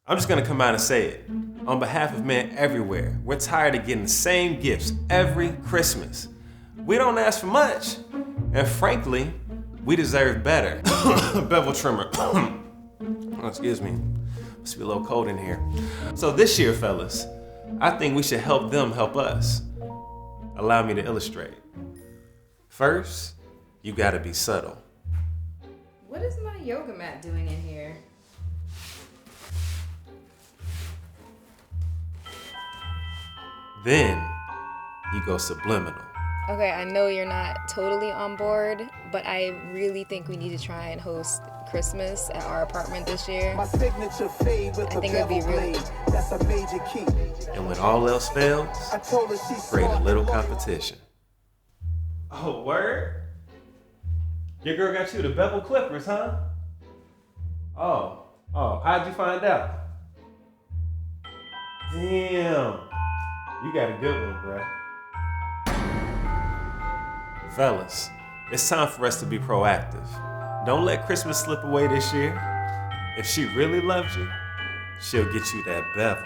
I'm just gonna come out and say it. On behalf of men everywhere, we're tired of getting the same gifts every Christmas. We don't ask for much, and frankly, we deserve better. Bevel trimmer. Oh, excuse me. Must be a little cold in here. So this year, fellas, I think we should help them help us. Allow me to illustrate. First, you gotta be subtle. What is my yoga mat doing in here? Then, you go subliminal. Okay, I know you're not totally on board, but I really think we need to try and host Christmas at our apartment this year. My signature fade with I think it would be really blade. That's a major key. And when all else fails, I told her she's create a smart. little competition. Oh, word? Your girl got you the Bevel Clippers, huh? Oh, how'd you find out? Damn, you got a good one, bro. Fellas, it's time for us to be proactive. Don't let Christmas slip away this year. If she really loves you, she'll get you that Bevel.